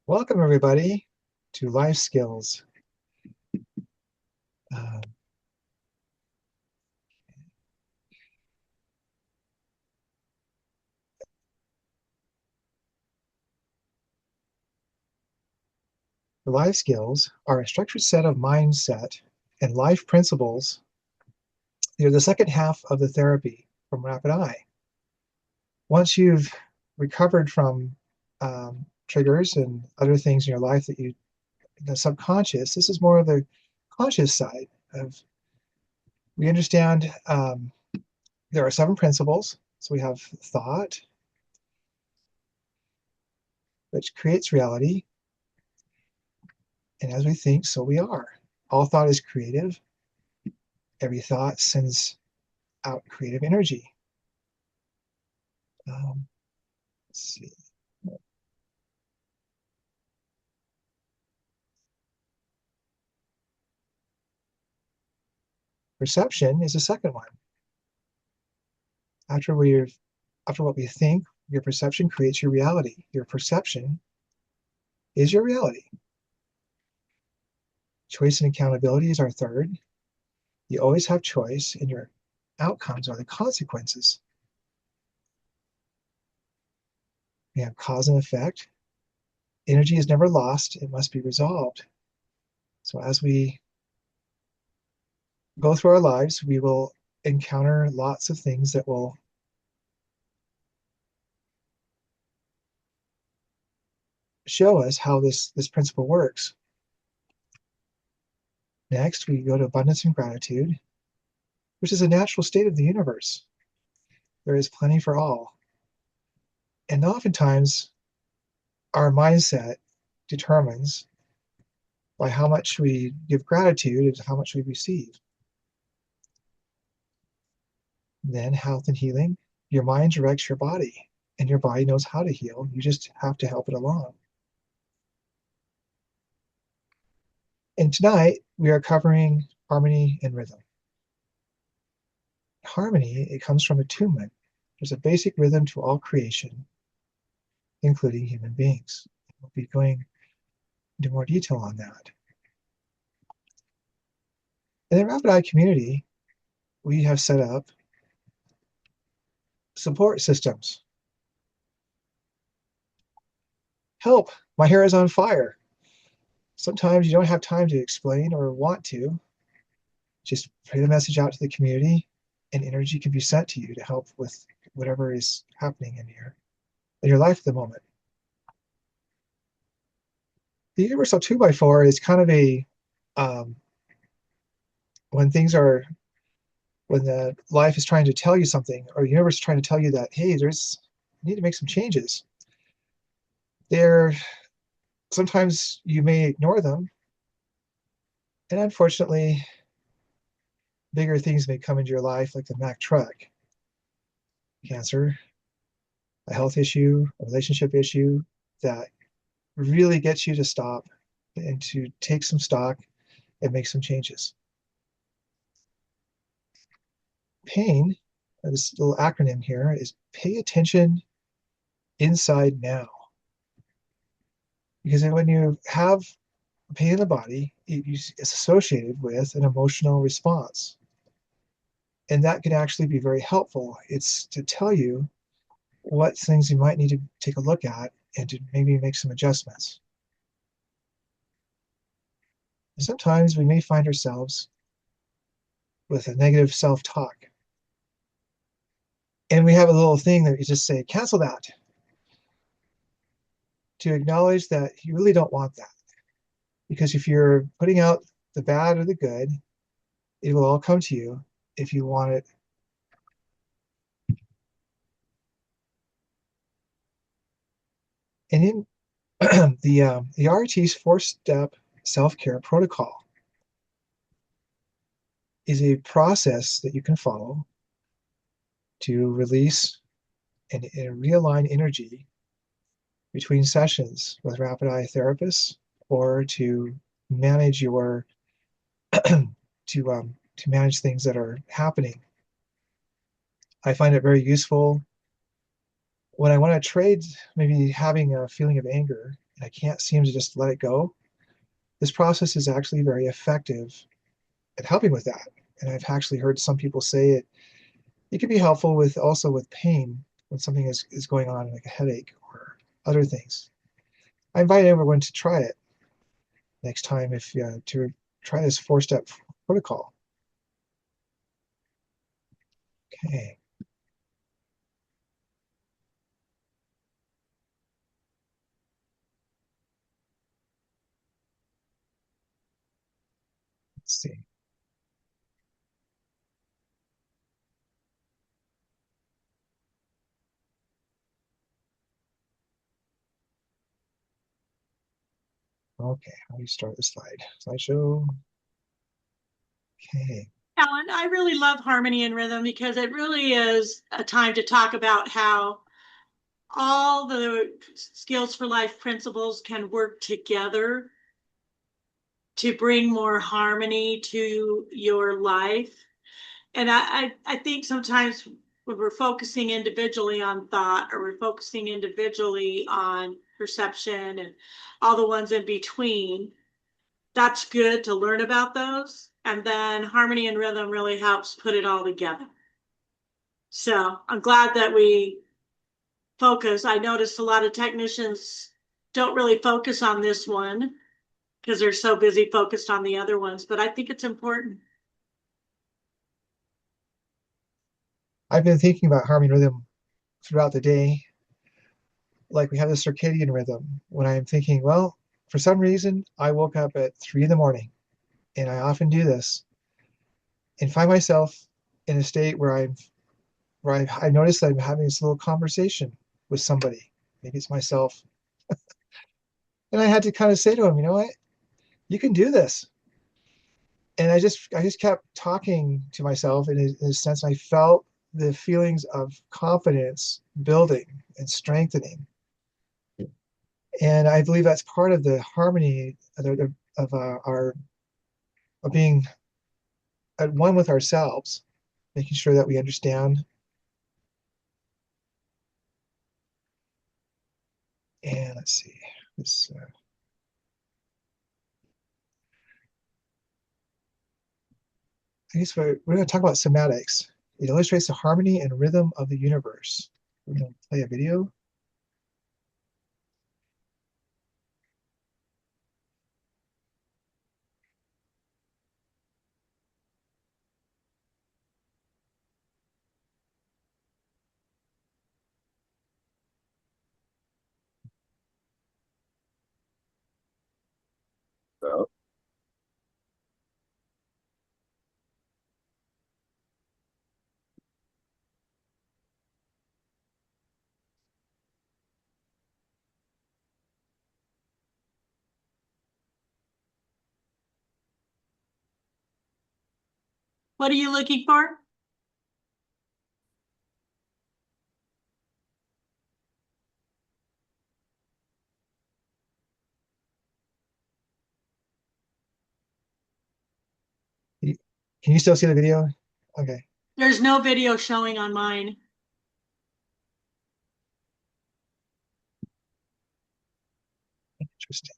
Welcome, everybody, to Life Skills. Uh, the life skills are a structured set of mindset and life principles. They're the second half of the therapy from Rapid Eye. Once you've recovered from triggers and other things in your life that the subconscious, this is more of the conscious side of, we understand there are 7 principles. So we have thought, which creates reality. And as we think, so we are. All thought is creative. Every thought sends out creative energy. Let's see. Perception is the second one. After after what we think, your perception creates your reality. Your perception is your reality. Choice and accountability is our third. You always have choice, and your outcomes are the consequences. We have cause and effect. Energy is never lost, it must be resolved. So as we go through our lives, we will encounter lots of things that will show us how this principle works. Next, we go to abundance and gratitude, which is a natural state of the universe. There is plenty for all. And oftentimes, our mindset determines by how much we give gratitude and how much we receive. Then health and healing. Your mind directs your body, and your body knows how to heal. You just have to help it along. And tonight, we are covering harmony and rhythm. Harmony, it comes from attunement. There's a basic rhythm to all creation, including human beings. We'll be going into more detail on that. In the Rapid Eye community, we have set up support systems. Help, my hair is on fire. Sometimes you don't have time to explain or want to. Just put a message out to the community, and energy can be sent to you to help with whatever is happening in your life at the moment. The universal 2x4 is kind of a when things are when the life is trying to tell you something, or the universe is trying to tell you that, hey, you need to make some changes. There, sometimes you may ignore them, and unfortunately, bigger things may come into your life, like the Mack truck, cancer, a health issue, a relationship issue that really gets you to stop and to take some stock and make some changes. Pain, this little acronym here, is pay attention inside now. Because when you have pain in the body, it's associated with an emotional response. And that can actually be very helpful. It's to tell you what things you might need to take a look at and to maybe make some adjustments. And sometimes we may find ourselves with a negative self-talk. And we have a little thing that we just say, cancel that, to acknowledge that you really don't want that. Because if you're putting out the bad or the good, it will all come to you if you want it. And in the RT's 4-step self-care protocol is a process that you can follow to release and realign energy between sessions with Rapid Eye therapists, or to manage your to manage things that are happening. I find it very useful when I want to trade maybe having a feeling of anger and I can't seem to just let it go. This process is actually very effective at helping with that. And I've actually heard some people say it can be helpful with also with pain when something is going on, like a headache or other things. I invite everyone to try it next time if to try this 4-step protocol. Okay. Let's see. Okay, how do you start the slide? Slideshow. Okay. Alan, I really love harmony and rhythm because it really is a time to talk about how all the skills for life principles can work together to bring more harmony to your life. And I think sometimes when we're focusing individually on thought or we're focusing individually on perception and all the ones in between, that's good to learn about those. And then harmony and rhythm really helps put it all together. So I'm glad that we focus. I noticed a lot of technicians don't really focus on this one because they're so busy focused on the other ones, but I think it's important. I've been thinking about harmony and rhythm throughout the day. Like we have the circadian rhythm when I'm thinking, well, for some reason, I woke up at 3 in the morning, and I often do this, and find myself in a state where I notice that I'm having this little conversation with somebody. Maybe it's myself. And I had to kind of say to him, you know what? You can do this. And I just kept talking to myself in a sense. I felt the feelings of confidence building and strengthening. And I believe that's part of the harmony of our of being at one with ourselves, making sure that we understand. And let's see, this I guess we're going to talk about cymatics. It illustrates the harmony and rhythm of the universe. We're going to play a video. So, What are you looking for? Can you still see the video? Okay, There's no video showing on mine. interesting.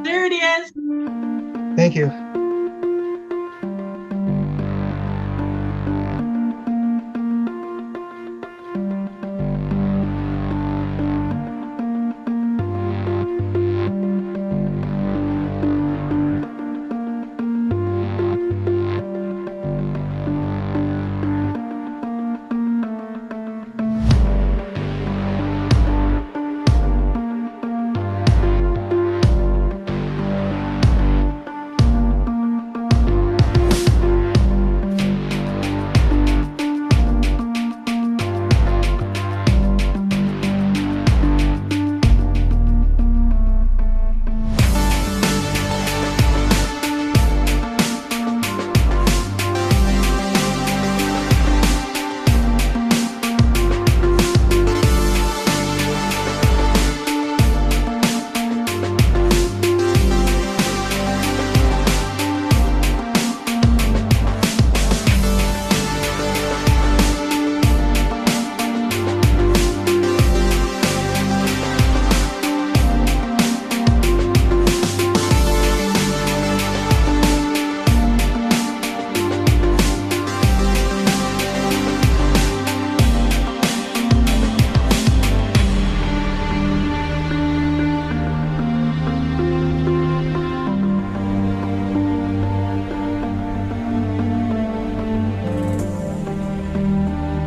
There it is. Thank you.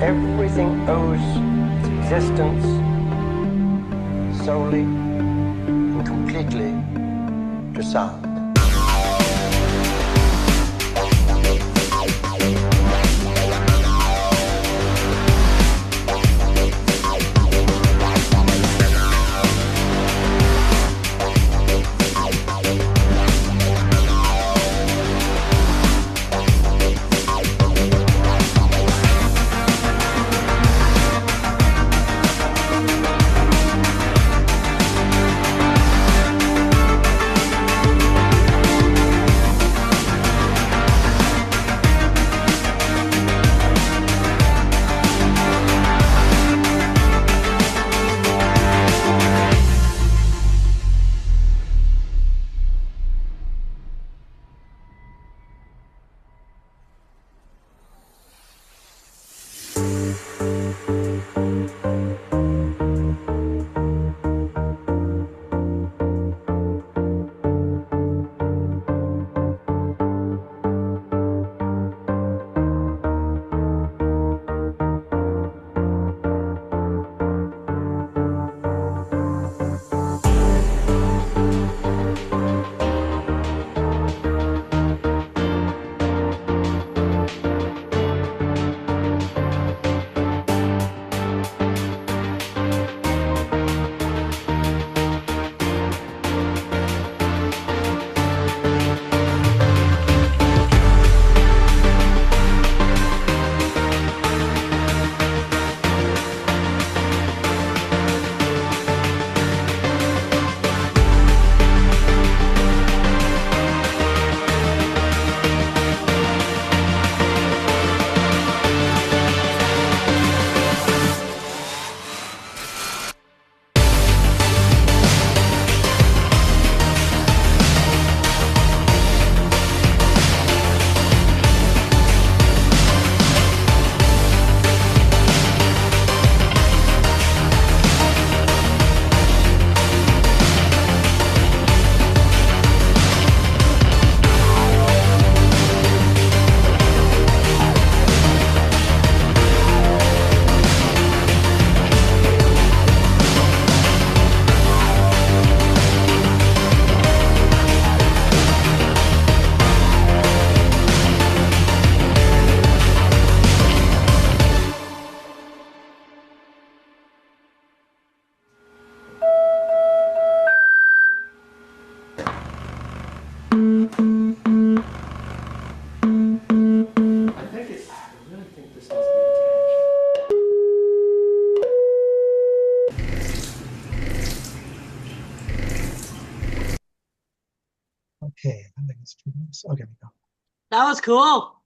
Everything owes its existence solely and completely to sound. Okay, I think it's 2 minutes. Okay, we go. That was cool.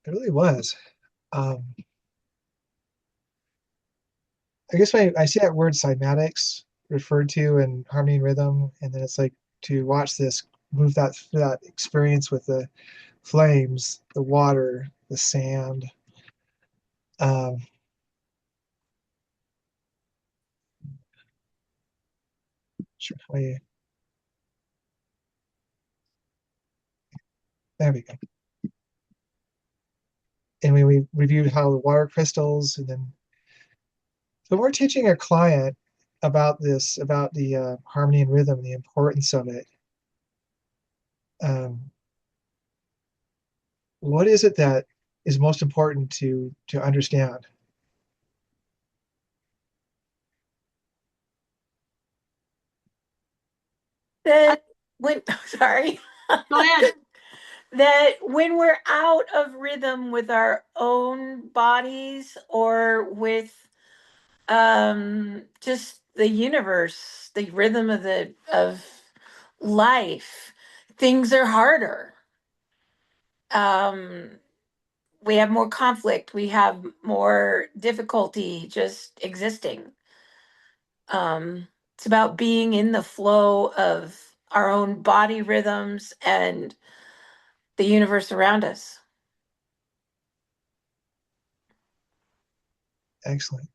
It really was. I guess when I see that word cymatics referred to in harmony and rhythm, and then it's like to watch this move that experience with the flames, the water, the sand. Um, sure, there we go. And we reviewed how the water crystals, and then so we're teaching a client about this, about the harmony and rhythm, the importance of it. Um, what is it that is most important to understand? That when sorry Go ahead. that when we're out of rhythm with our own bodies or with just the universe, the rhythm of life, things are harder. um we have more conflict, we have more difficulty just existing. It's about being in the flow of our own body rhythms and the universe around us. Excellent.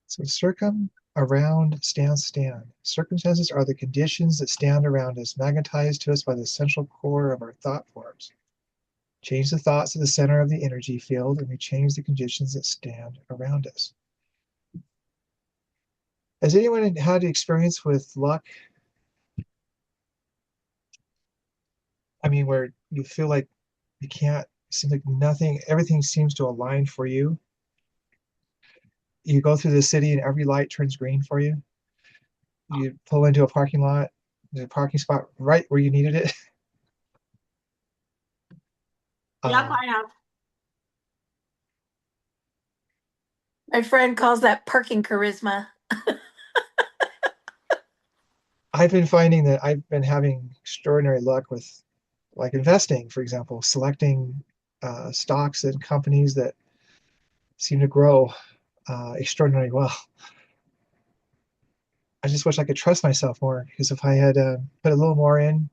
So around stand. Circumstances are the conditions that stand around us, magnetized to us by the central core of our thought forms. Change the thoughts to the center of the energy field, and we change the conditions that stand around us. Has anyone had experience with luck? I mean, where you feel like you can't, seems like nothing, everything seems to align for you. You go through the city and every light turns green for you. You pull into a parking lot, there's a parking spot right where you needed it. Yep, Um, I have. My friend calls that parking charisma. I've been finding that I've been having extraordinary luck with like investing, for example, selecting stocks and companies that seem to grow extraordinarily well. I just wish I could trust myself more because if I had put a little more in,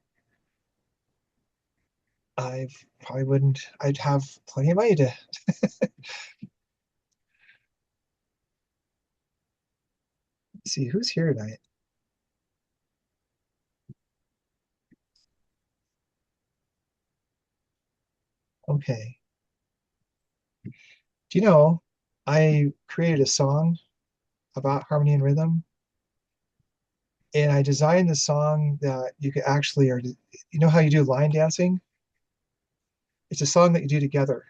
I probably wouldn't. I'd have plenty of money to. See who's here tonight. Okay. Do you know I created a song about harmony and rhythm, and I designed the song that you could actually, or you know how you do line dancing? It's a song that you do together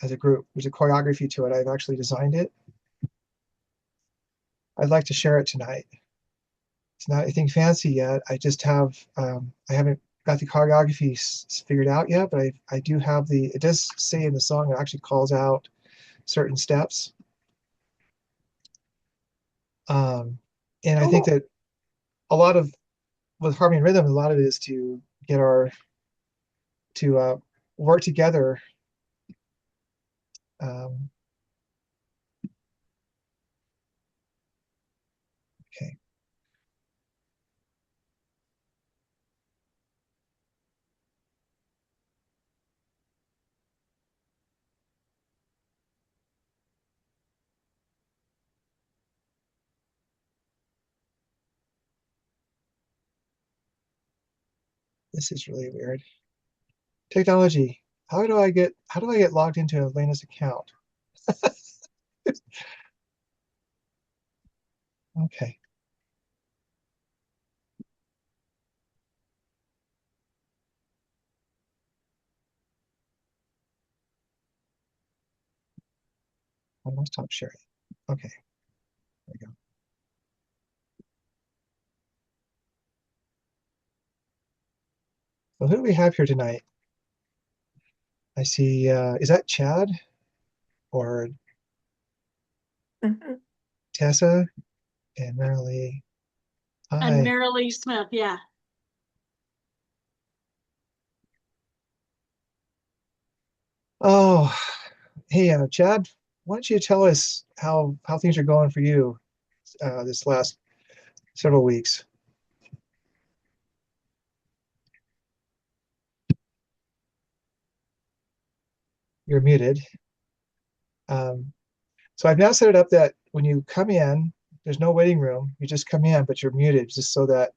as a group. There's a choreography to it. I've actually designed it. I'd like to share it tonight. It's not anything fancy yet. I just have, I haven't got the choreography figured out yet, but I do have it does say in the song, it actually calls out certain steps. Um, and I think that a lot of, with harmony and rhythm, a lot of it is to get to work together. Um, okay. This is really weird. Technology. How do I get logged into Elena's account? Okay. I must stop sharing. Okay, there we go. So who do we have here tonight? I see, is that Chad or Mhm. Tessa and Marilee? And Hi. Marilee Smith, yeah. Oh, hey, Chad, why don't you tell us how things are going for you this last several weeks? You're muted. Um, so I've now set it up that when you come in, there's no waiting room. You just come in, but you're muted just so that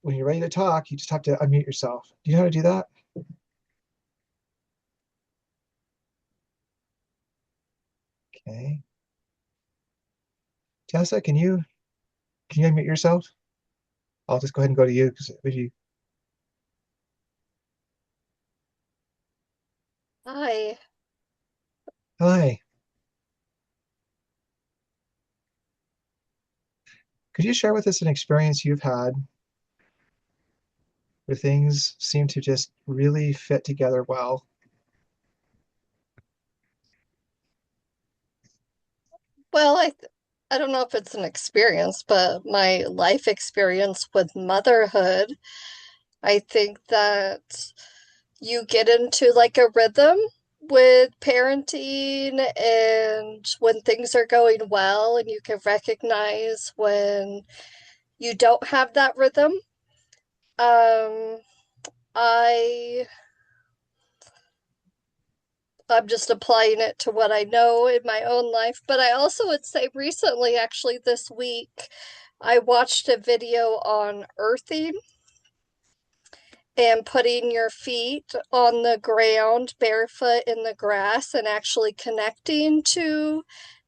when you're ready to talk, you just have to unmute yourself. Do you know how to do that? Okay. Tessa, can you unmute yourself? I'll just go ahead and go to you because if you Hi. hi. Could you share with us an experience you've had where things seem to just really fit together well? Well, I don't know if it's an experience, but my life experience with motherhood, I think that you get into like a rhythm with parenting and when things are going well and you can recognize when you don't have that rhythm. Um, I I'm just applying it to what I know in my own life. But I also would say recently, actually, this week, I watched a video on earthing and putting your feet on the ground barefoot in the grass and actually connecting to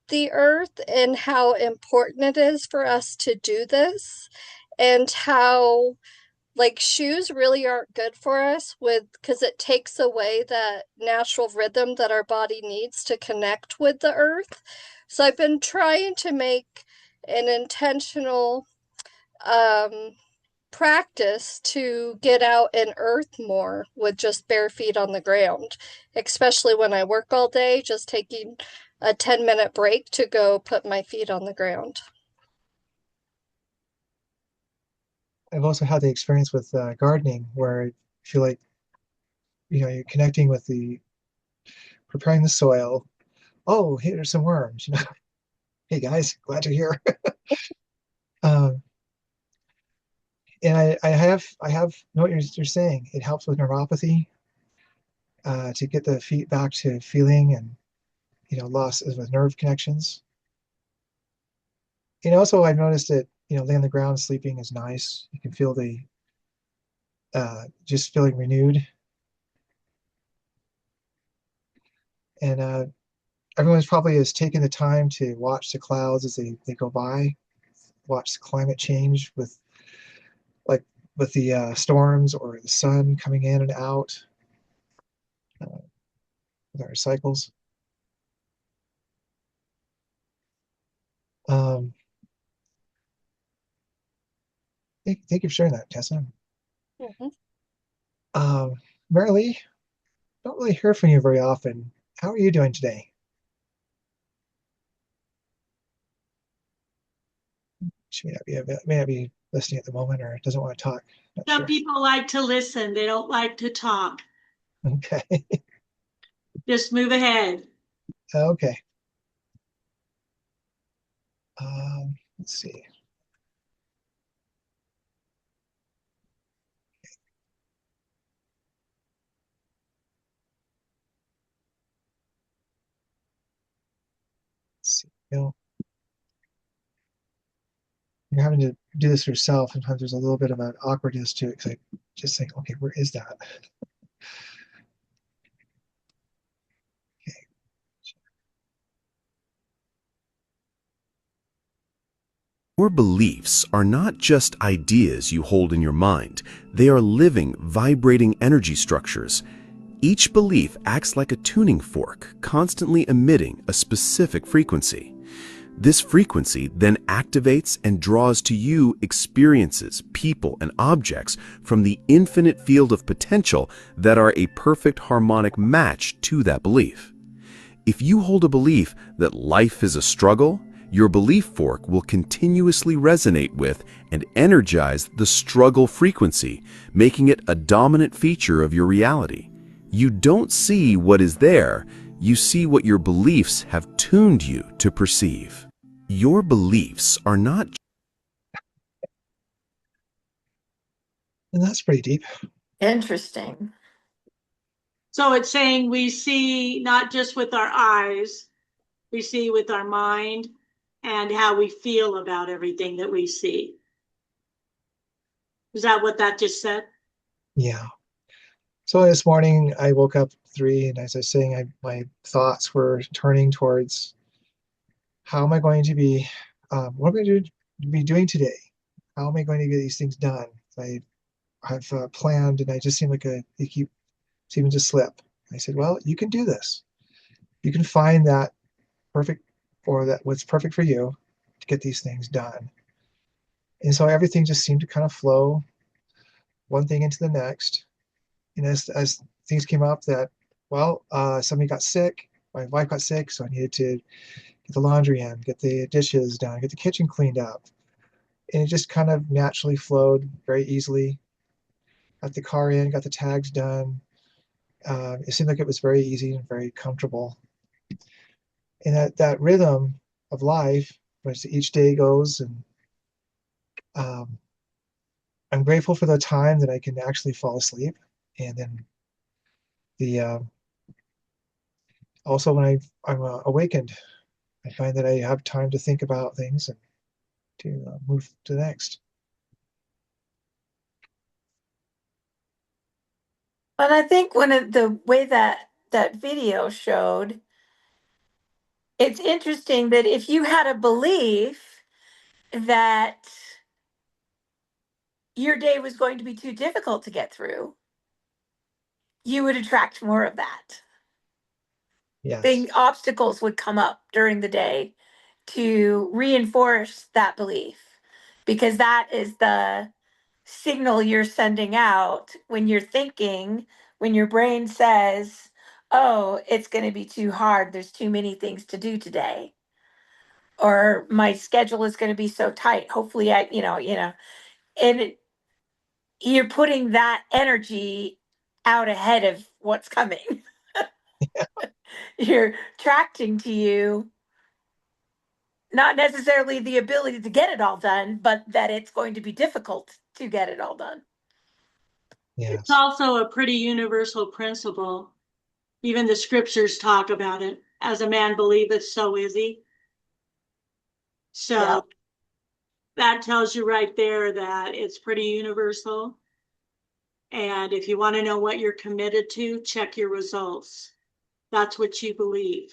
the earth and how important it is for us to do this and how like shoes really aren't good for us with because it takes away that natural rhythm that our body needs to connect with the earth. So I've been trying to make an intentional um practice to get out and earth more with just bare feet on the ground, especially when I work all day, just taking a 10-minute break to go put my feet on the ground. I've also had the experience with gardening where I feel like, you're connecting with preparing the soil. Oh, here's some worms. Hey guys, glad you're here. um, and I have know what you're saying. It helps with neuropathy to get the feet back to feeling and loss with nerve connections. Also I've noticed that laying on the ground sleeping is nice. You can feel the just feeling renewed, and everyone's probably has taken the time to watch the clouds as they go by, watch the climate change like with the storms or the sun coming in and out uh, with our cycles. Um, thank you for sharing that, Tessa. Mhm. Um, Mary Lee, don't really hear from you very often. How are you doing today? She may not be listening at the moment or doesn't want to talk. Not Some sure. people like to listen, they don't like to talk. Okay. Just move ahead. Okay. Let's see. Let's see. You're having to do this yourself. Sometimes there's a little bit of an awkwardness to it because I just think, okay, where is that? Okay. Your beliefs are not just ideas you hold in your mind. They are living, vibrating energy structures. Each belief acts like a tuning fork, constantly emitting a specific frequency. This frequency then activates and draws to you experiences, people, and objects from the infinite field of potential that are a perfect harmonic match to that belief. If you hold a belief that life is a struggle, your belief fork will continuously resonate with and energize the struggle frequency, making it a dominant feature of your reality. You don't see what is there, you see what your beliefs have tuned you to perceive. Your beliefs are not. And that's pretty deep. Interesting. So it's saying we see not just with our eyes, we see with our mind and how we feel about everything that we see. Is that what that just said? Yeah. So this morning I woke up at 3, and as I was saying, my thoughts were turning towards how am I going to be, what am I going to be doing today? How am I going to get these things done? I have planned, and I just seem like you keep seeming to slip. I said, well, you can do this. You can find that perfect, or that what's perfect for you to get these things done. And so everything just seemed to kind of flow one thing into the next. And as things came up that, well, somebody got sick, my wife got sick, so I needed to get the laundry in, get the dishes done, get the kitchen cleaned up. And it just kind of naturally flowed very easily. Got the car in, got the tags done. It seemed like it was very easy and very comfortable. And that rhythm of life, which each day goes, and um, I'm grateful for the time that I can actually fall asleep. And then the Also, when I'm awakened, I find that I have time to think about things and to move to the next. And I think one of the way that that video showed, it's interesting that if you had a belief that your day was going to be too difficult to get through, you would attract more of that. Yes. Obstacles would come up during the day to reinforce that belief, because that is the signal you're sending out when you're thinking, when your brain says, oh, it's going to be too hard, there's too many things to do today, or my schedule is going to be so tight, hopefully and you're putting that energy out ahead of what's coming. You're attracting to you not necessarily the ability to get it all done, but that it's going to be difficult to get it all done. It's Yes. also a pretty universal principle. Even the scriptures talk about it. As a man believeth, so is he. Yeah. So that tells you right there that it's pretty universal. And if you want to know what you're committed to, check your results. That's what you believe.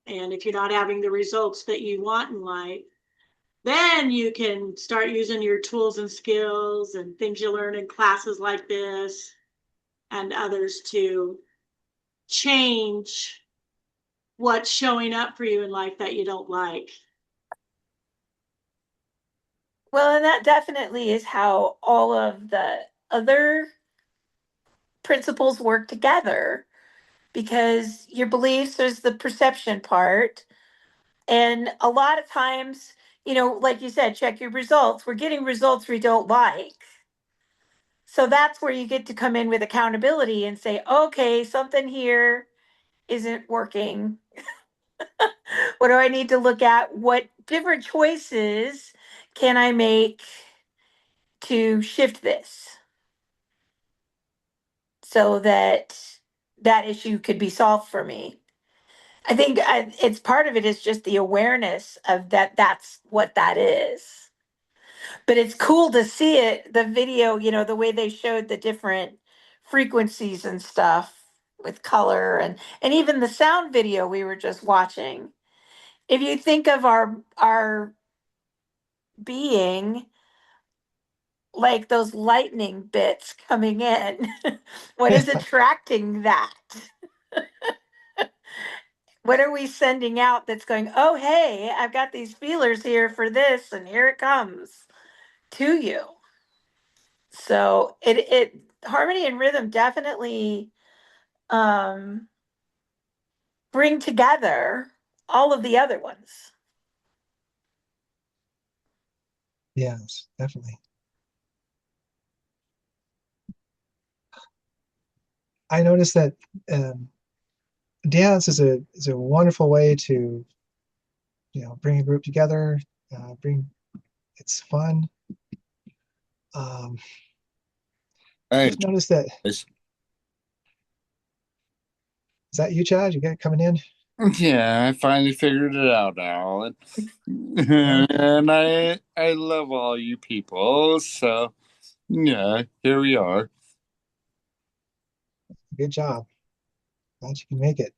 And if you're not having the results that you want in life, then you can start using your tools and skills and things you learn in classes like this and others to change what's showing up for you in life that you don't like. Well, and that definitely is how all of the other principles work together, because your beliefs is the perception part. And a lot of times, like you said, check your results. We're getting results we don't like. So that's where you get to come in with accountability and say, okay, something here isn't working. What do I need to look at? What different choices can I make to shift this so that that issue could be solved for me? I think it's part of it is just the awareness of that. That's what that is. But it's cool to see it, the video, the way they showed the different frequencies and stuff with color, and even the sound video we were just watching. If you think of our being like those lightning bits coming in, what is attracting that? What are we sending out that's going, oh, hey, I've got these feelers here for this, and here it comes to you. So it harmony and rhythm definitely um bring together all of the other ones. Yes, definitely. I noticed that um, dance is a wonderful way to bring a group together. Bring It's fun. Um, Hey, just noticed that. guys. Is that you, Chad? You got it coming in? Yeah, I finally figured it out, Alan. Yeah, And I love all you people, so yeah, here we are. good job. Glad you can make it.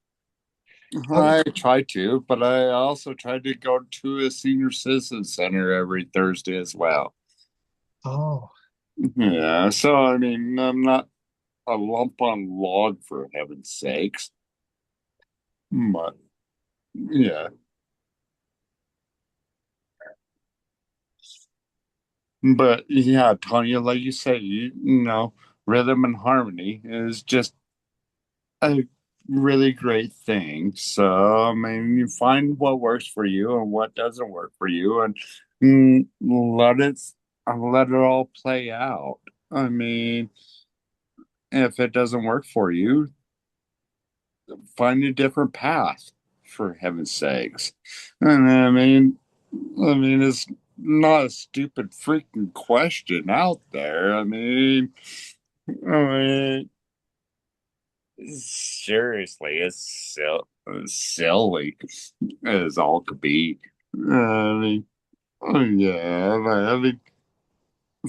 Oh, I try to, but I also try to go to a senior citizen center every Thursday as well. oh, Yeah, so I mean, I'm not a lump on log for heaven's sakes. But yeah. But yeah, Tanya, like you say, rhythm and harmony is just a really great thing. So, I mean, you find what works for you and what doesn't work for you, and let it all play out. I mean, if it doesn't work for you, find a different path, for heaven's sakes. And I mean, it's not a stupid freaking question out there. I mean, seriously, it's silly as all could be. I mean, yeah, I mean,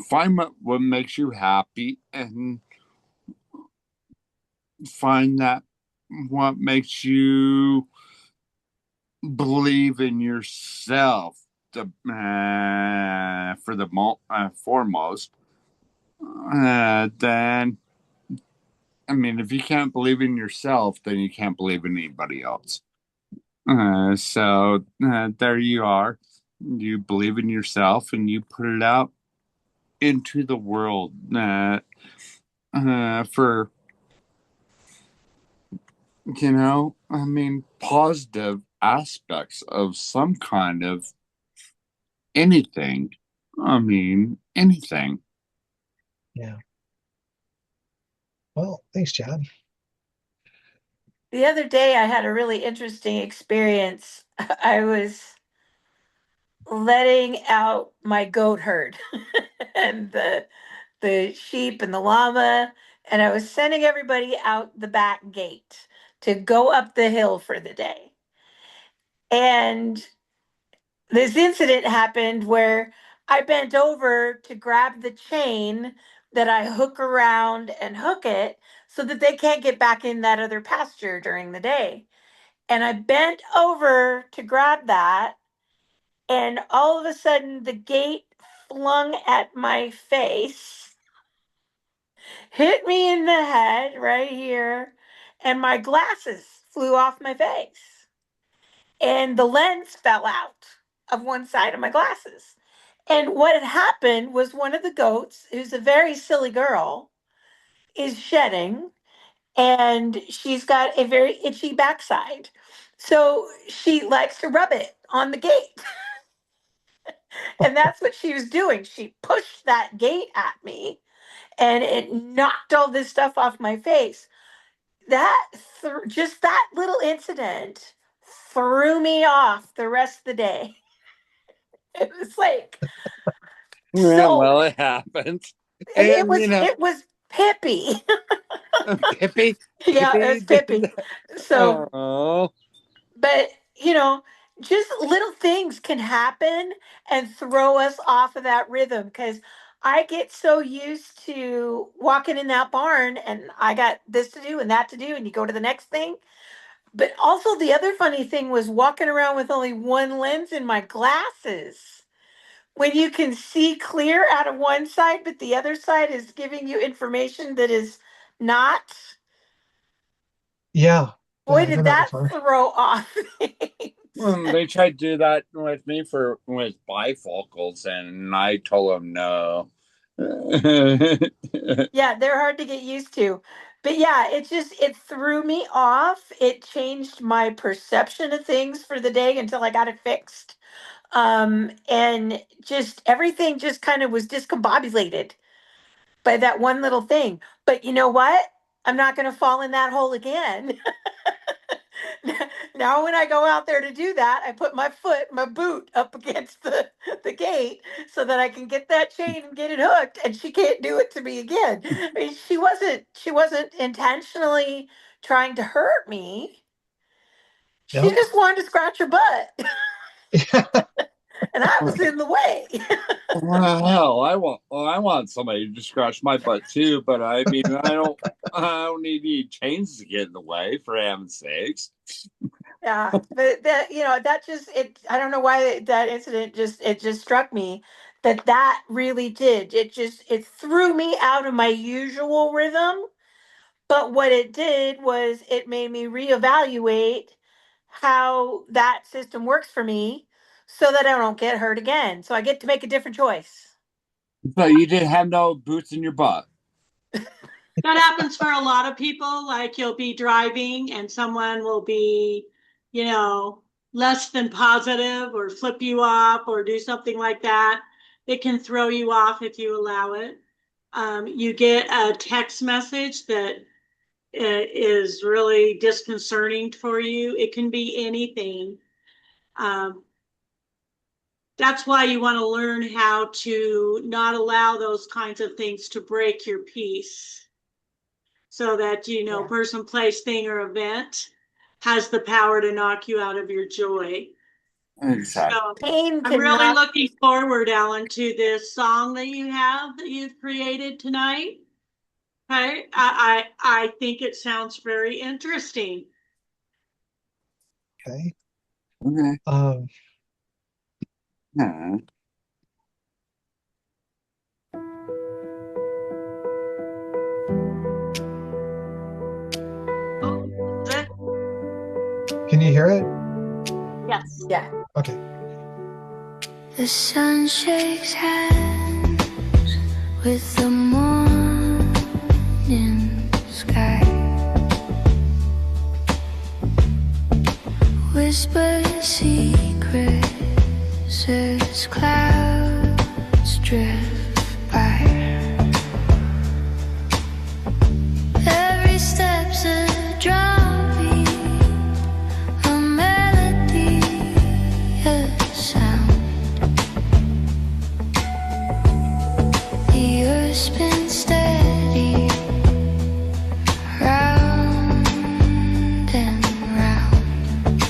find what makes you happy and find that what makes you believe in yourself the for the foremost. Then I mean, if you can't believe in yourself, then you can't believe in anybody else. So there you are. You believe in yourself and you put it out into the world for, I mean, positive aspects of some kind of anything. I mean, anything. Yeah. Well, thanks, Chad. The other day, I had a really interesting experience. I was letting out my goat herd and the sheep and the llama, and I was sending everybody out the back gate to go up the hill for the day. And this incident happened where I bent over to grab the chain that I hook around and hook it so that they can't get back in that other pasture during the day. And I bent over to grab that, and all of a sudden the gate flung at my face, hit me in the head right here, and my glasses flew off my face. And the lens fell out of one side of my glasses. And what had happened was one of the goats, who's a very silly girl, is shedding, and she's got a very itchy backside. So she likes to rub it on the gate. And that's what she was doing. She pushed that gate at me and it knocked all this stuff off my face. Just that little incident threw me off the rest of the day. It was like, Yeah, so well, it happens. it And, was it was Pippi. Pippi, Yeah, it was did Pippi. that. So, Oh, but just little things can happen and throw us off of that rhythm because I get so used to walking in that barn and I got this to do and that to do, and you go to the next thing. But also, the other funny thing was walking around with only one lens in my glasses. When you can see clear out of one side, but the other side is giving you information that is not. Yeah. Boy, I've done did that that before. throw off things. they tried to do that with me with bifocals, and I told them no. Yeah, they're hard to get used to. But yeah, it threw me off. It changed my perception of things for the day until I got it fixed. And just everything just kind of was discombobulated by that one little thing. But you know what? I'm not going to fall in that hole again. Now when I go out there to do that, I put my boot up against the gate so that I can get that chain and get it hooked, and she can't do it to me again. I mean, she wasn't intentionally trying to hurt me. She Nope. just wanted to scratch her butt, Yeah. and I was in the way. Well, hell, I want somebody to scratch my butt too, but I mean, I don't need any chains to get in the way, for heaven's sakes. Yeah, but that just I don't know why that incident just struck me that really did. It threw me out of my usual rhythm, but what it did was it made me reevaluate how that system works for me so that I don't get hurt again. So I get to make a different choice. But you didn't have no boots in your butt. That happens for a lot of people. Like you'll be driving and someone will be, you know, less than positive or flip you off or do something like that. It can throw you off if you allow it. You get a text message that is really disconcerting for you. It can be anything. Um, that's why you want to learn how to not allow those kinds of things to break your peace. so that, person, place, thing, or event has the power to knock you out of your joy. Exactly. So Pain I'm can really knock. looking forward, Alan, to this song that you've created tonight. Okay. I think it sounds very interesting. Okay. Okay. Yeah. Oh, is it? Can you hear it? Yes. Yeah. Okay. The sun shakes hands with the morning sky, whisper secrets as clouds drift by. Every step's a drumbeat, a melody, a sound. The earth's been steady, round and round.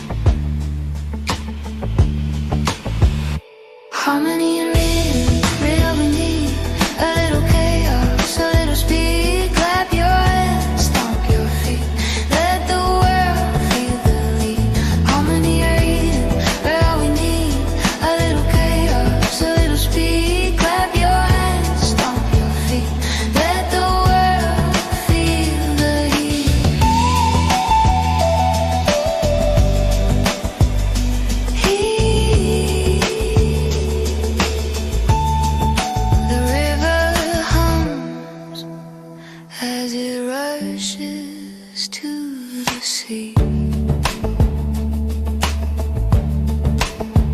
Harmony and rhythm, real we need. A little chaos, a little speed. Clap your hands, stomp your feet. Let the world feel the lead. Harmony and rhythm, real we need. A little chaos, a little speed. Clap your hands, stomp your feet. Let the world feel the heat. The river hums as it rushes to the sea.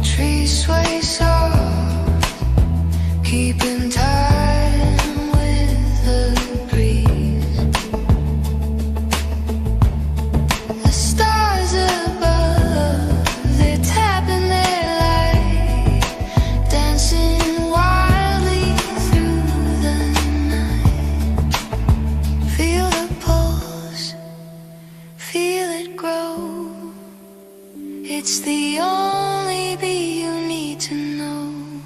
Trees sway soft, keeping time with the breeze. The stars above, they're tapping their light, dancing wildly through the night. Feel the pulse, feel it grow. It's the only beat you need to know.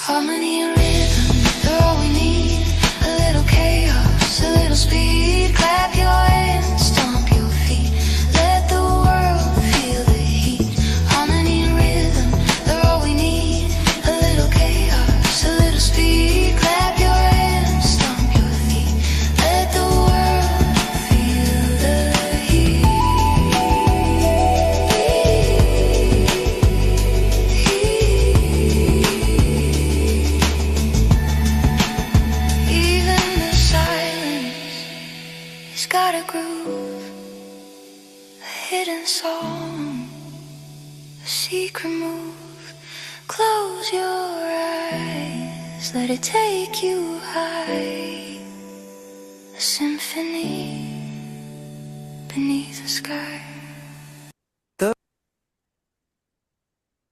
Harmony and rhythm, they're all we need. A little chaos, a little speed. Clap your hands, stomp your feet. Let the world feel the heat. Harmony and rhythm, they're all we need. A little chaos, a little speed. Clap your hands, stomp your feet. Let the world feel the heat. Even the silence has got a groove, a hidden song, a secret move. Close your eyes, let it take you high. A symphony beneath the sky.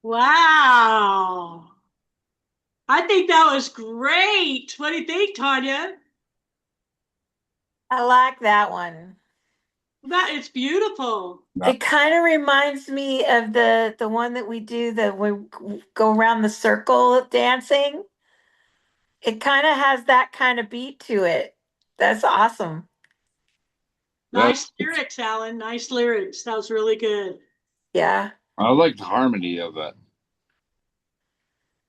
Wow. I think that was great. What do you think, Tanya? I like that one. That is beautiful. It kind of reminds me of the one that we do that we go around the circle dancing. It kind of has that kind of beat to it. That's awesome. Nice lyrics, Alan. Nice lyrics. That was really good. Yeah. I like the harmony of it.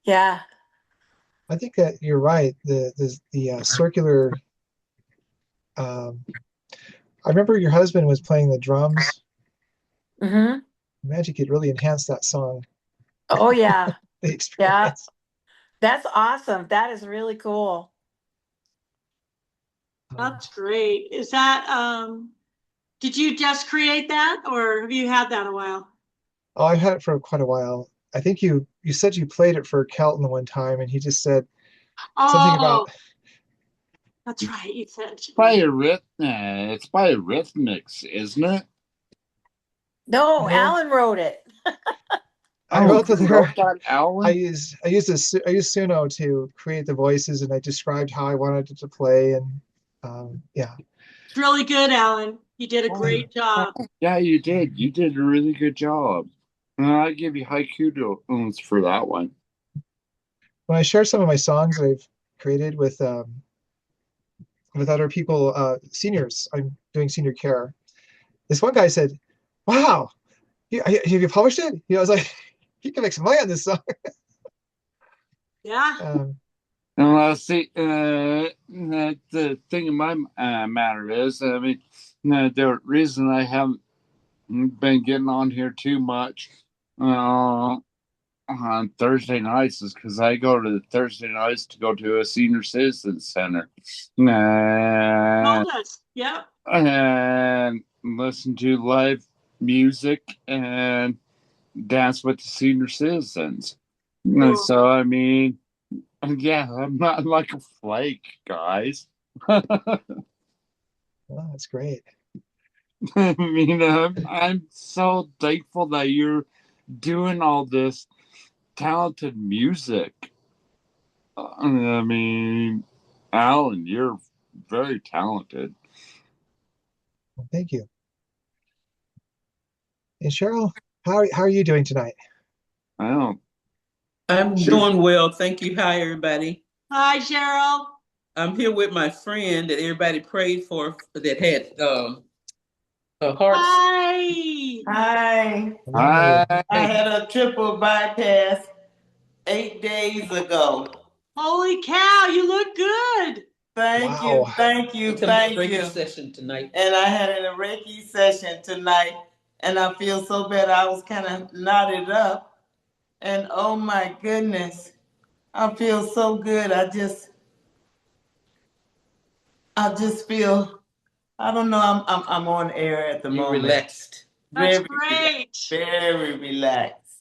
Yeah. I think that you're right. The circular. I remember your husband was playing the drums. Mm-hmm. Imagine could really enhance that song. Oh yeah. The Yeah. experience. That's awesome. That is really cool. That's great. Is that did you just create that or have you had that a while? Oh, I've had it for quite a while. I think you said you played it for Kelton one time, and he just said something about. That's right. You said It's by Rhythmics, isn't it? No, No. Alan wrote it. I wrote the you lyric. wrote that, Alan? I used Suno to create the voices, and I described how I wanted it to play, and Yeah. It's really good, Alan. You did a great job. Yeah, you did. You did a really good job. And I give you high kudos for that one. When I share some of my songs that I've created with other people, seniors, I'm doing senior care. This one guy said, "Wow, have you published it?" I was like, "You can make some money on this song." Yeah. And see, the thing in my matter is, I mean, the reason I haven't been getting on here too much on Thursday nights is because I go to the Thursday nights to go to a senior citizen center Told us. Yep. and listen to live music and dance with the senior citizens. Cool. So, I mean, yeah, I'm not like a flake, guys. Well, that's great. I mean, I'm so thankful that you're doing all this talented music. I mean, Alan, you're very talented. Well, thank you. And Cheryl, how are you doing tonight? I don't. I'm doing well. Thank you. Hi, everybody. Hi, Cheryl. I'm here with my friend that everybody prayed for that had a heart. Hi. Hi. Hi. I had a triple bypass 8 days ago. Holy cow, you look good. Thank Wow. you. Thank you. Thank you. Session tonight. And I had a Reiki session tonight, and I feel so bad. I was kind of knotted up, and oh my goodness, I feel so good. I just feel, I don't know. I'm on air at the moment. Relaxed. That's Very great. Very relaxed.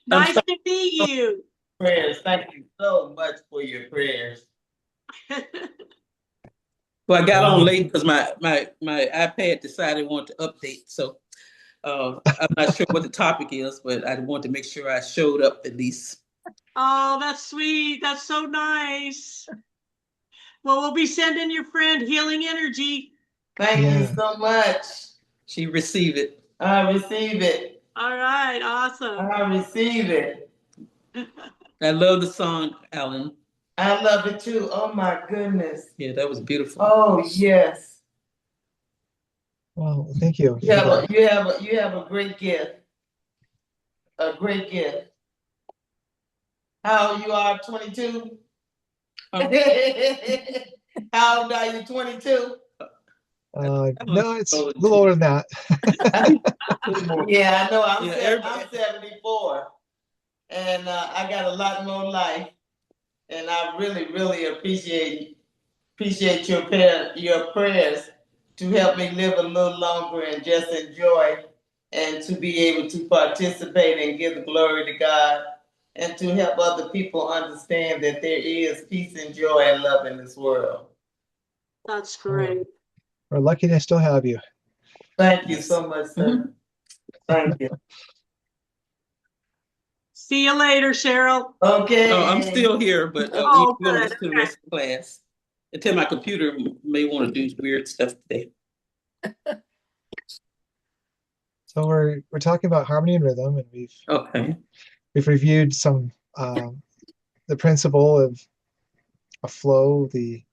Nice to meet you. Prayers. Thank you so much for your prayers. Well, I got on late because my iPad decided it wanted to update. So I'm not sure what the topic is, but I wanted to make sure I showed up at least. Oh, that's sweet. That's so nice. Well, we'll be sending your friend healing energy. Thank you so much. She received it. I receive it. All right, awesome. I receive it. I love the song, Alan. I love it too. Oh my goodness. Yeah, that was beautiful. Oh yes. Well, thank you. You have a great gift. A great gift. How old you are? 22? How old are you? 22? No, it's a little older than that. Yeah, I know. I'm 74, and I got a lot more life, and I really, really appreciate your prayers to help me live a little longer and just enjoy, and to be able to participate and give the glory to God, and to help other people understand that there is peace and joy and love in this world. That's great. We're lucky to still have you. Thank you so much, sir. Thank you. See you later, Cheryl. Okay. Oh, I'm still here, but Oh, we're going to good. listen to the rest of the class. Until my computer may want to do weird stuff today. So we're talking about harmony and rhythm, and we've reviewed some the principle of flow, the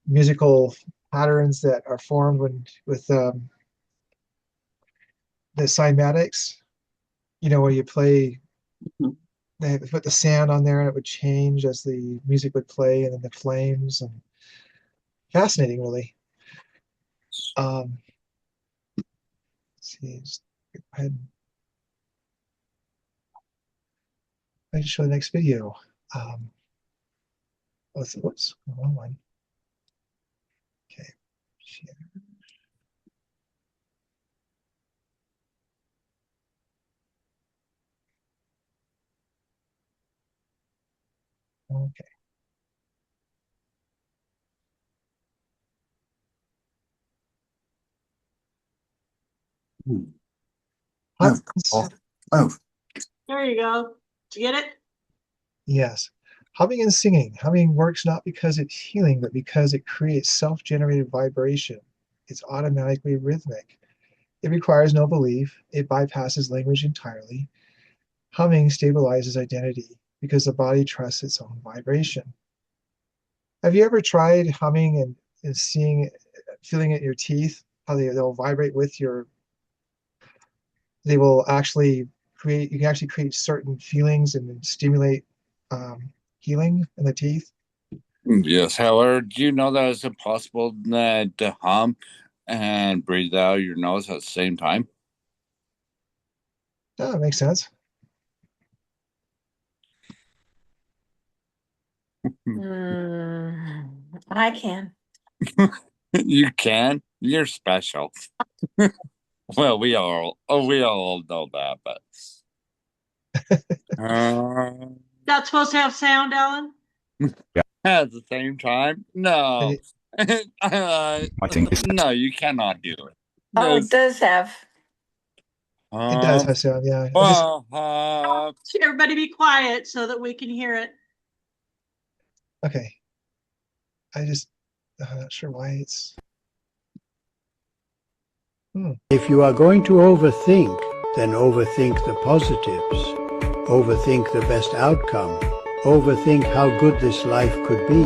musical patterns that are formed with the cymatics. Where you play, they put the sand on there and it would change as the music would play, and then the flames, and fascinating, really. Let's see, just go ahead. I can show the next video. Whoops, wrong one. Okay, share. Okay. There you go. Did you get it? Yes. Humming and singing. Humming works not because it's healing, but because it creates self-generated vibration. It's automatically rhythmic. It requires no belief. It bypasses language entirely. Humming stabilizes identity because the body trusts its own vibration. Have you ever tried humming and feeling it in your teeth, how they'll vibrate with your, they will actually create, you can actually create certain feelings and stimulate healing in the teeth? Yes, however, do you know that it's impossible to hum and breathe out your nose at the same time? Yeah, that makes sense. I can. You can. You're special. Well, we all know that, but That's supposed to have sound, Ellen? at the same time, no. It, No, you cannot do it. Oh, it Yes. does have. it does Um, have sound, yeah. I just, Everybody be quiet so that we can hear it. okay. I'm not sure why it's. If you are going to overthink, then overthink the positives. Overthink the best outcome. Overthink how good this life could be.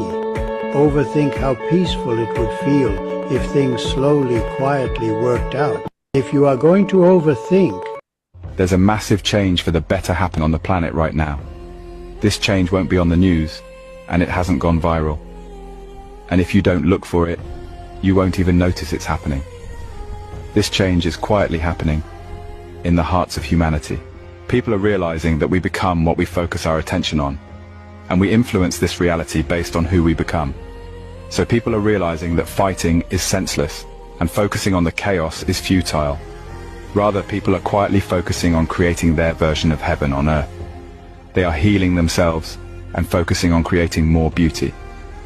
Overthink how peaceful it would feel if things slowly, quietly worked out. If you are going to overthink, there's a massive change for the better happen on the planet right now. This change won't be on the news, and it hasn't gone viral. And if you don't look for it, you won't even notice it's happening. This change is quietly happening in the hearts of humanity. People are realizing that we become what we focus our attention on, and we influence this reality based on who we become. So people are realizing that fighting is senseless, and focusing on the chaos is futile. Rather, people are quietly focusing on creating their version of heaven on earth. They are healing themselves and focusing on creating more beauty.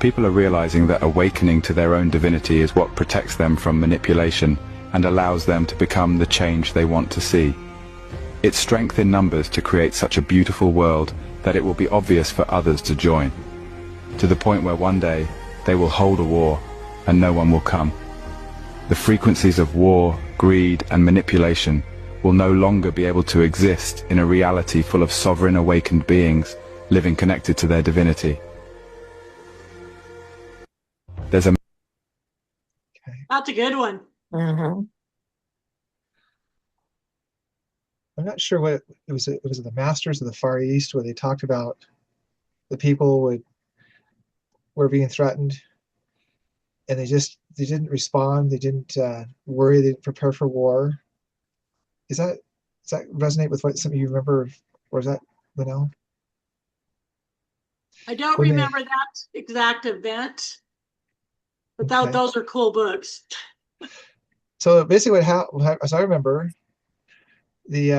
People are realizing that awakening to their own divinity is what protects them from manipulation and allows them to become the change they want to see. It's strength in numbers to create such a beautiful world that it will be obvious for others to join, to the point where one day they will hold a war and no one will come. The frequencies of war, greed, and manipulation will no longer be able to exist in a reality full of sovereign awakened beings living connected to their divinity. There's a That's a good one. Mm-hmm. I'm not sure what it was. It was the Masters of the Far East where they talked about the people were being threatened, and they didn't respond. They didn't worry. They didn't prepare for war. Is that does that resonate with what some of you remember, or is that Linnell? I don't When they remember that exact event, but okay. those are cool books. So basically, as I remember, they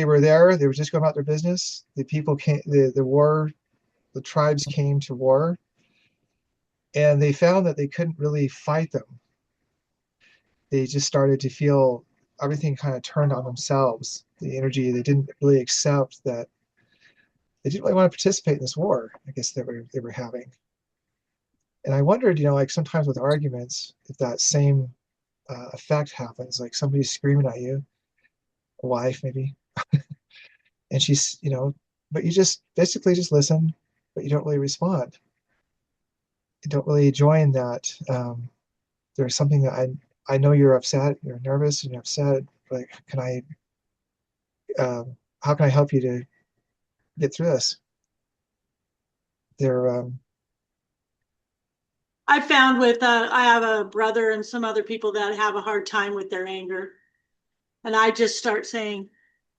were there. They were just going about their business. The people came. The tribes came to war, and they found that they couldn't really fight them. They just started to feel everything kind of turned on themselves. The energy, they didn't really accept that they didn't really want to participate in this war, I guess they were having. And I wondered, like sometimes with arguments, if that same effect happens, like somebody's screaming at you, a wife maybe, and she's, but you just basically just listen, but you don't really respond. You don't really join that. There's something that I know you're upset, you're nervous, and you're upset. Like, how can I help you to get through this? They're I found with I have a brother and some other people that have a hard time with their anger, and I just start saying,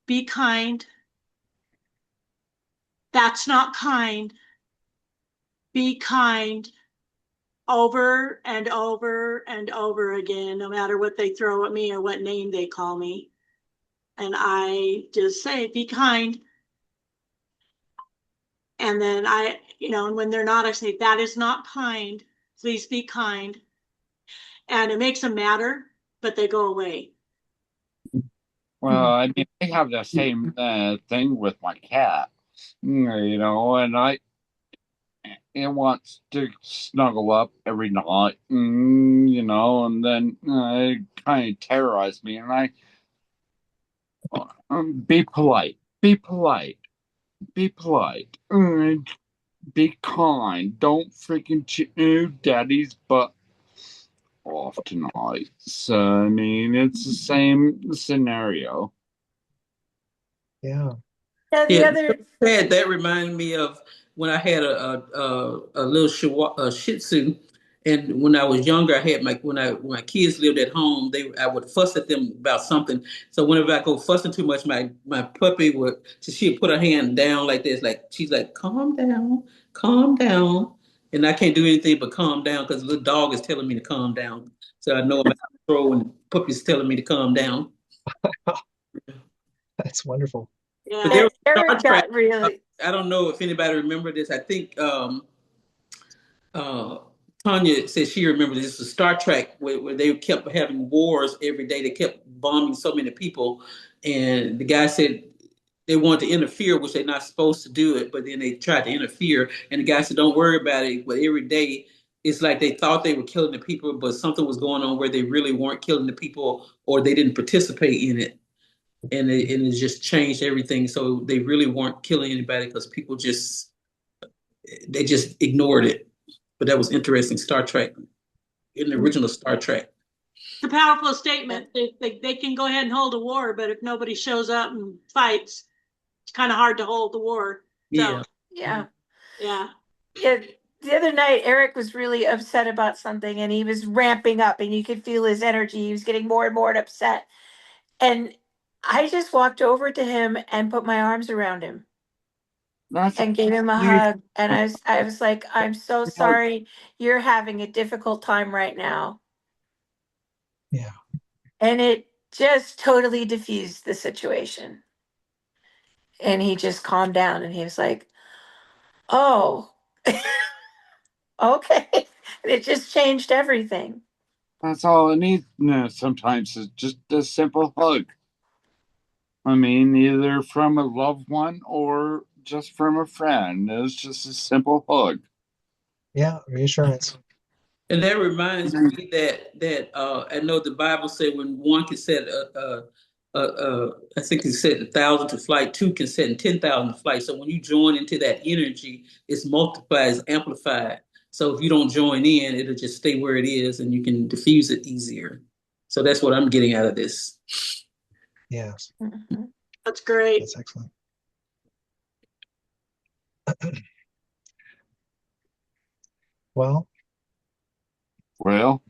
"Be kind. That's not kind. Be kind." Over and over and over again, no matter what they throw at me or what name they call me. And I just say, be kind. And then and when they're not, I say, that is not kind. Please be kind. And it makes them madder, but they go away. Well, I mean, I have the same thing with my cat, and it wants to snuggle up every night, and then it kind of terrorized me. And be polite, be polite, be polite, be kind. Don't freaking chew daddy's butt off tonight. So, I mean, it's the same scenario. Yeah. Yeah, the Yeah, other, that reminded me of when I had a little Shih Tzu, and when I was younger, I had when my kids lived at home, I would fuss at them about something. So whenever I go fussing too much, my puppy she'd put her hand down like this, like she's like, calm down, and I can't do anything but calm down because the little dog is telling me to calm down. So I know I'm out of control when the puppy's telling me to calm down. That's wonderful. But Yeah. there was Star Eric Trek. got really, I don't know if anybody remember this. I think uh, Tanya said she remembers this was Star Trek where they kept having wars every day. They kept bombing so many people, and the guy said they wanted to interfere, which they're not supposed to do it, but then they tried to interfere, and the guy said, "Don't worry about it." But every day, it's like they thought they were killing the people, but something was going on where they really weren't killing the people, or they didn't participate in it. And it just changed everything. So they really weren't killing anybody because people they just ignored it. But that was interesting. Star Trek, in the original Star Trek. It's a powerful statement. They can go ahead and hold a war, but if nobody shows up and fights, it's kind of hard to hold the war. So, Yeah. yeah. yeah. Yeah, the other night Eric was really upset about something and he was ramping up and you could feel his energy. He was getting more and more upset. And I just walked over to him and put my arms around him That's and gave him a you. hug. And I was like, I'm so sorry you're having a difficult time right now. Yeah. And it just totally diffused the situation. And he just calmed down and he was like, oh, okay. And it just changed everything. That's all it needs. No, sometimes is just a simple hug. I mean, either from a loved one or just from a friend. It's just a simple hug. Yeah. Reassurance. And that reminds me that I know the Bible said when one can set I think it said 1,000 to flight, two can set 10,000 to flight. So when you join into that energy, it's multiplied, it's amplified. So if you don't join in, it'll just stay where it is, and you can diffuse it easier. So that's what I'm getting out of this. Yes. Mhm. That's great. That's excellent. Well, Well,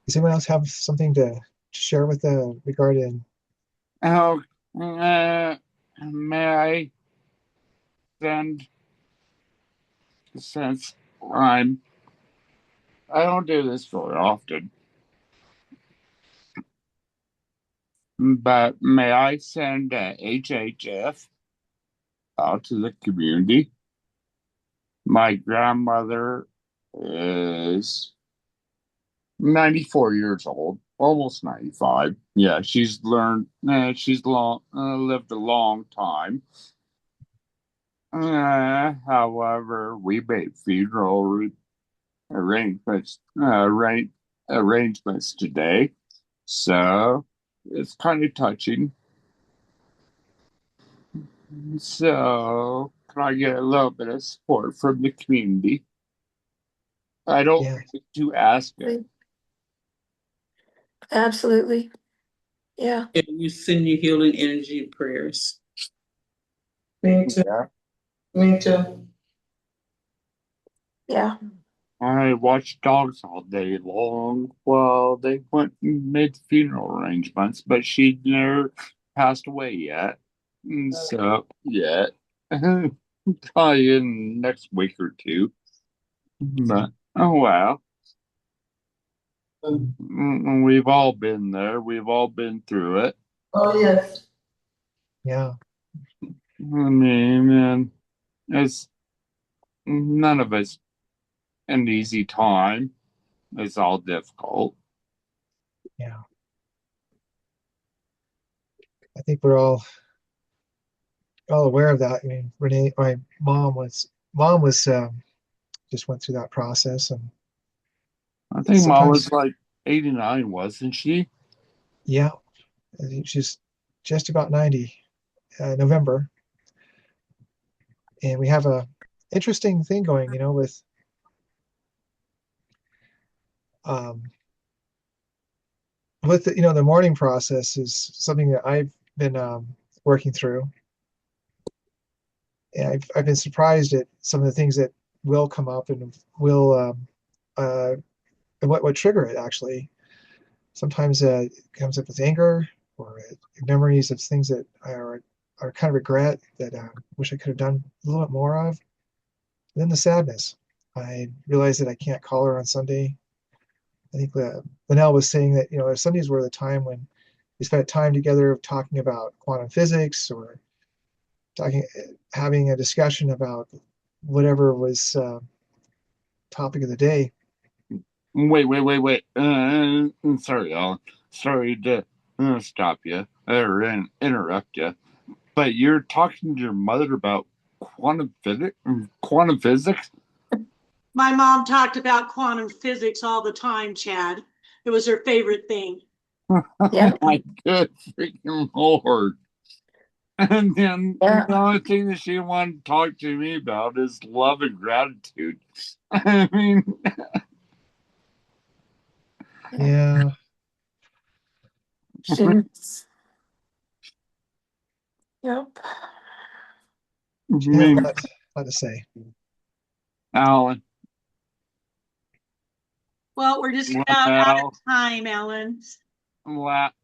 does anyone else have something to share with regarding? how may I send, since I don't do this very often, but may I send HHF out to the community? My grandmother is 94 years old, almost 95. Yeah, lived a long time. However, we made funeral arrangements, arrangements today. So it's kind of touching. So can I get a little bit of support from the community? I don't Yeah. need to ask it. Absolutely. Yeah. And you send your healing energy and prayers. Me too. Yeah. Me too. Yeah. I watched dogs all day long while they went and made funeral arrangements, but she never passed away yet. So, yet. Probably in next week or two. But, oh well. We've all been there. We've all been through it. Oh, yes. Yeah. I mean, and it's none of it's an easy time. It's all difficult. Yeah. I think we're all aware of that. I mean, Renee, my mom was just went through that process. And I think Mom sometimes, was like 89, wasn't she? yeah, I think she's just about 90, November. And we have a interesting thing going, with the mourning process is something that I've been working through. And I've been surprised at some of the things that will come up and will and what trigger it actually. Sometimes it comes up with anger or memories of things that are kind of regret that I wish I could have done a little bit more of. And then the sadness. I realized that I can't call her on Sunday. I think Linnell was saying that Sundays were the time when we spent time together talking about quantum physics or having a discussion about whatever was topic of the day. Wait. Sorry, Alan. Sorry to stop you or interrupt you. But you're talking to your mother about quantum physics? Quantum physics? My mom talked about quantum physics all the time, Chad. It was her favorite thing. Yeah. My good freaking Lord. And then Yeah. the only thing that she wanted to talk to me about is love and gratitude. I mean, Yeah. She's, yep. She had a lot to say. Alan, Well, we're just about out of time, Ellen.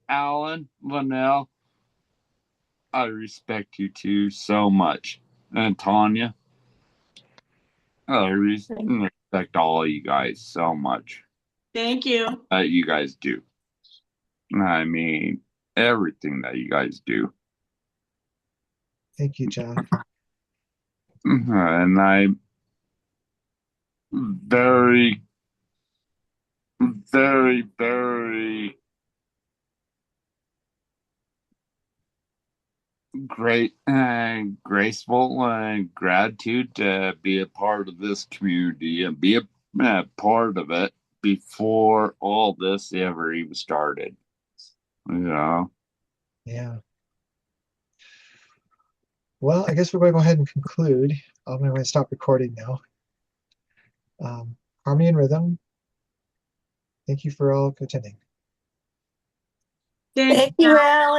Alan, Linnell, I respect you two so much. And Tanya, I respect all of you guys so much. Thank you. That you guys do. I mean, everything that you guys do. Thank you, John. And I'm very, very, very great and graceful and gratitude to be a part of this community and be a part of it before all this ever even started. Yeah. Well, I guess we're going to go ahead and conclude. I'm going to stop recording now. Harmony and Rhythm, thank you for all attending. Thank Thank you, Alan.